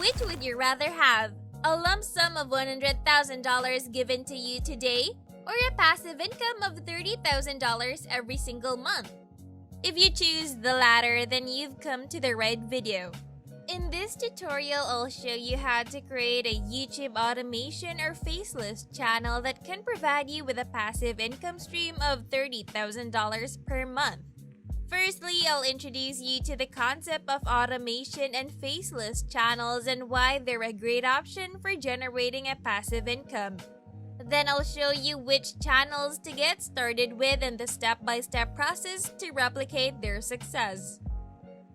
Which would you rather have? A lump sum of $100,000 given to you today, or a passive income of $30,000 every single month? If you choose the latter, then you've come to the right video. In this tutorial, I'll show you how to create a YouTube automation or Faceless channel that can provide you with a passive income stream of $30,000 per month. Firstly, I'll introduce you to the concept of automation and Faceless channels and why they're a great option for generating a passive income. Then I'll show you which channels to get started with and the step-by-step process to replicate their success.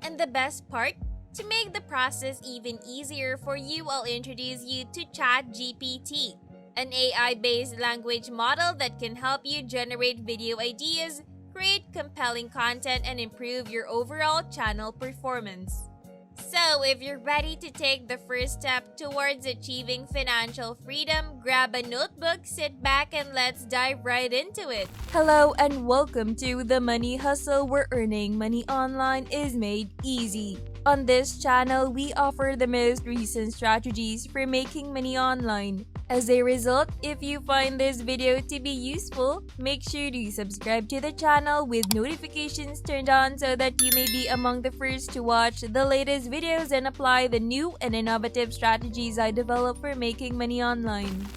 And the best part, to make the process even easier for you, I'll introduce you to ChatGPT, an AI-based language model that can help you generate video ideas, create compelling content, and improve your overall channel performance. So, if you're ready to take the first step towards achieving financial freedom, grab a notebook, sit back, and let's dive right into it. Hello and welcome to The Money Hustle, where earning money online is made easy. On this channel, we offer the most recent strategies for making money online. As a result, if you find this video to be useful, make sure to subscribe to the channel with notifications turned on so that you may be among the first to watch the latest videos and apply the new and innovative strategies I develop for making money online.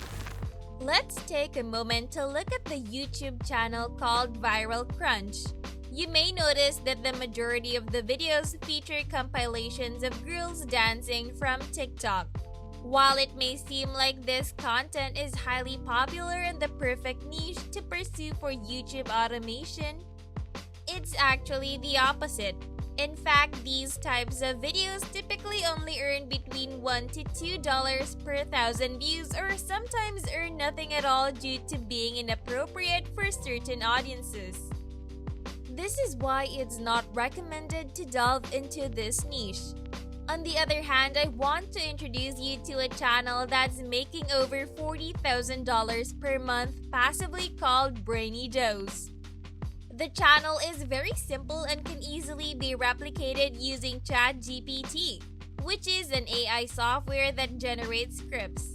Let's take a moment to look at the YouTube channel called Viral Crunch. You may notice that the majority of the videos feature compilations of girls dancing from TikTok. While it may seem like this content is highly popular and the perfect niche to pursue for YouTube automation, it's actually the opposite. In fact, these types of videos typically only earn between $1 to $2 per thousand views, or sometimes earn nothing at all due to being inappropriate for certain audiences. This is why it's not recommended to delve into this niche. On the other hand, I want to introduce you to a channel that's making over $40,000 per month passively called Brainy Dose. The channel is very simple and can easily be replicated using ChatGPT, which is an AI software that generates scripts.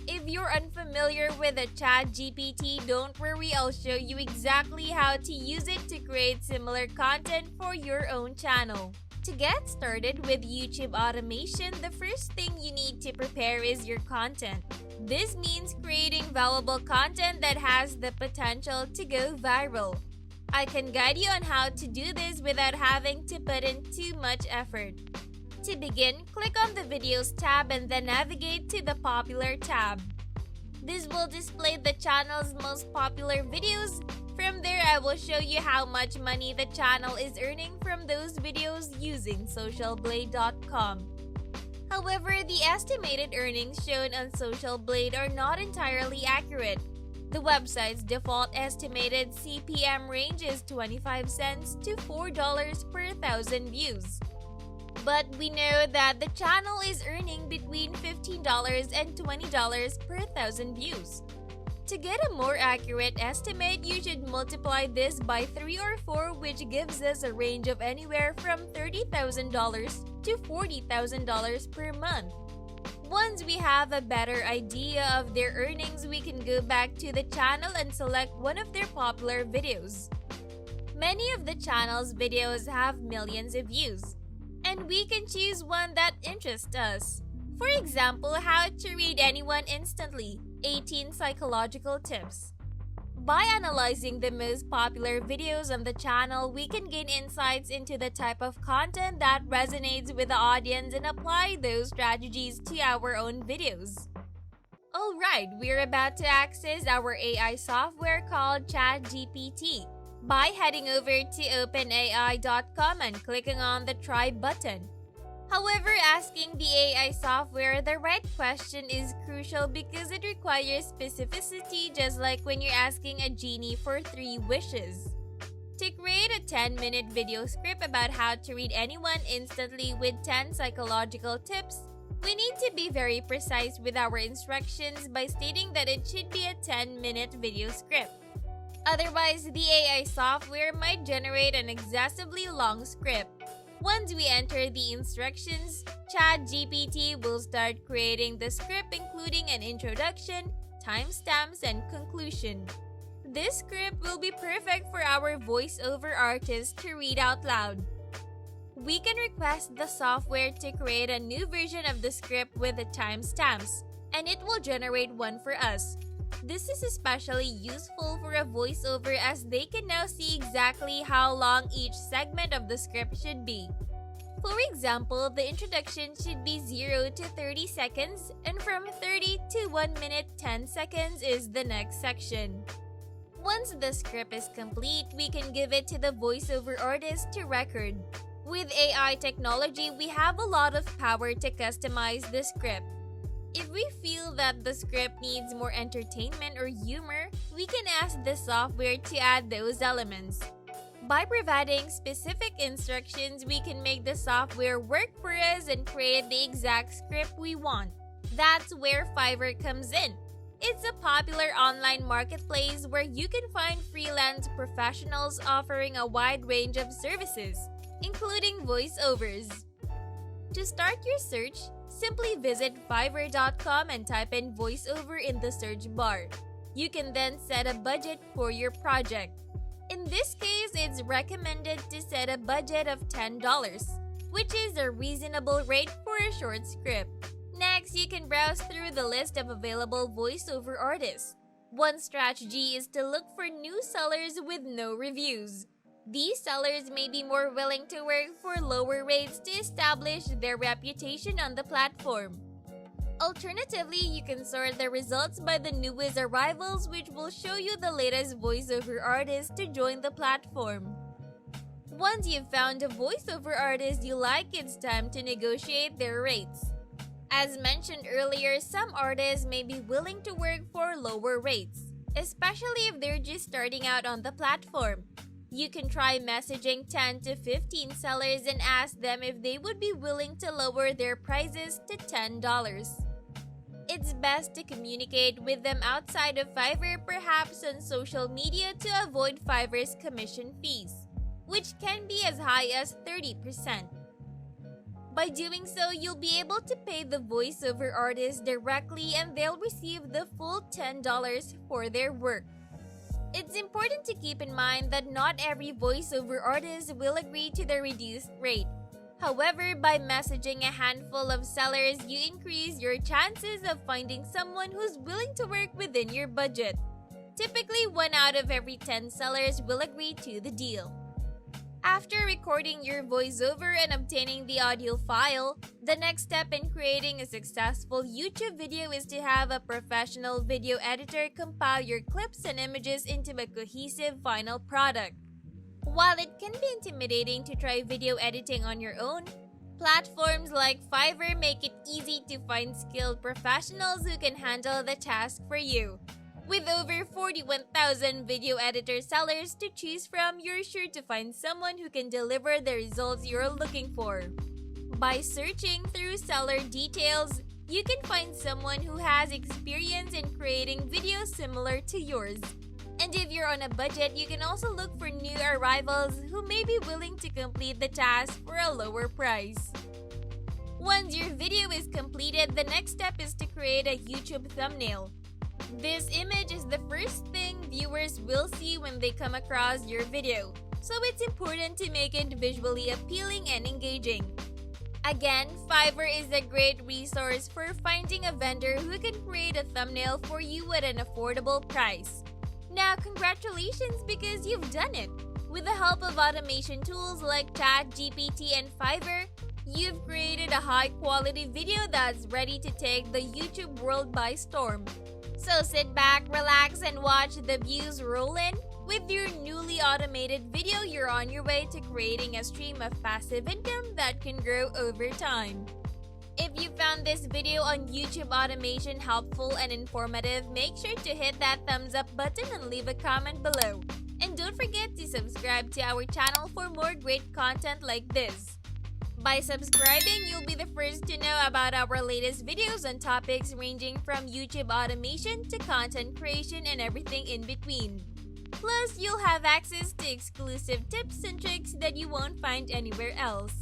If you're unfamiliar with a ChatGPT, don't worry, I'll show you exactly how to use it to create similar content for your own channel. To get started with YouTube automation, the first thing you need to prepare is your content. This means creating valuable content that has the potential to go viral. I can guide you on how to do this without having to put in too much effort. To begin, click on the Videos tab and then navigate to the Popular tab. This will display the channel's most popular videos. From there, I will show you how much money the channel is earning from those videos using socialblade.com. However, the estimated earnings shown on Social Blade are not entirely accurate. The website's default estimated CPM ranges 25 cents to $4 per thousand views. But we know that the channel is earning between $15 and $20 per thousand views. To get a more accurate estimate, you should multiply this by 3 or 4, which gives us a range of anywhere from $30,000 to $40,000 per month. Once we have a better idea of their earnings, we can go back to the channel and select one of their popular videos. Many of the channel's videos have millions of views, and we can choose one that interests us. For example, how to read anyone instantly, 18 psychological tips. By analyzing the most popular videos on the channel, we can gain insights into the type of content that resonates with the audience and apply those strategies to our own videos. Alright, we're about to access our AI software called ChatGPT by heading over to openai.com and clicking on the Try button. However, asking the AI software the right question is crucial because it requires specificity, just like when you're asking a genie for 3 wishes. To create a 10-minute video script about how to read anyone instantly with 10 psychological tips, we need to be very precise with our instructions by stating that it should be a 10-minute video script. Otherwise, the AI software might generate an excessively long script. Once we enter the instructions, ChatGPT will start creating the script including an introduction, timestamps, and conclusion. This script will be perfect for our voiceover artist to read out loud. We can request the software to create a new version of the script with the timestamps, and it will generate one for us. This is especially useful for a voiceover as they can now see exactly how long each segment of the script should be. For example, the introduction should be 0 to 30 seconds, and from 30 to 1 minute 10 seconds is the next section. Once the script is complete, we can give it to the voiceover artist to record. With AI technology, we have a lot of power to customize the script. If we feel that the script needs more entertainment or humor, we can ask the software to add those elements. By providing specific instructions, we can make the software work for us and create the exact script we want. That's where Fiverr comes in. It's a popular online marketplace where you can find freelance professionals offering a wide range of services, including voiceovers. To start your search, simply visit Fiverr.com and type in voiceover in the search bar. You can then set a budget for your project. In this case, it's recommended to set a budget of $10, which is a reasonable rate for a short script. Next, you can browse through the list of available voiceover artists. One strategy is to look for new sellers with no reviews. These sellers may be more willing to work for lower rates to establish their reputation on the platform. Alternatively, you can sort the results by the newest arrivals, which will show you the latest voiceover artists to join the platform. Once you've found a voiceover artist you like, it's time to negotiate their rates. As mentioned earlier, some artists may be willing to work for lower rates, especially if they're just starting out on the platform. You can try messaging 10 to 15 sellers and ask them if they would be willing to lower their prices to $10. It's best to communicate with them outside of Fiverr, perhaps on social media, to avoid Fiverr's commission fees, which can be as high as 30%. By doing so, you'll be able to pay the voiceover artist directly and they'll receive the full $10 for their work. It's important to keep in mind that not every voiceover artist will agree to the reduced rate. However, by messaging a handful of sellers, you increase your chances of finding someone who's willing to work within your budget. Typically, 1 out of every 10 sellers will agree to the deal. After recording your voiceover and obtaining the audio file, the next step in creating a successful YouTube video is to have a professional video editor compile your clips and images into a cohesive final product. While it can be intimidating to try video editing on your own, platforms like Fiverr make it easy to find skilled professionals who can handle the task for you. With over 41,000 video editor sellers to choose from, you're sure to find someone who can deliver the results you're looking for. By searching through seller details, you can find someone who has experience in creating videos similar to yours. And if you're on a budget, you can also look for new arrivals who may be willing to complete the task for a lower price. Once your video is completed, the next step is to create a YouTube thumbnail. This image is the first thing viewers will see when they come across your video, so it's important to make it visually appealing and engaging. Again, Fiverr is a great resource for finding a vendor who can create a thumbnail for you at an affordable price. Now, congratulations because you've done it! With the help of automation tools like ChatGPT and Fiverr, you've created a high-quality video that's ready to take the YouTube world by storm. So sit back, relax, and watch the views roll in. With your newly automated video, you're on your way to creating a stream of passive income that can grow over time. If you found this video on YouTube automation helpful and informative, make sure to hit that thumbs up button and leave a comment below. And don't forget to subscribe to our channel for more great content like this. By subscribing, you'll be the first to know about our latest videos on topics ranging from YouTube automation to content creation and everything in between. Plus, you'll have access to exclusive tips and tricks that you won't find anywhere else.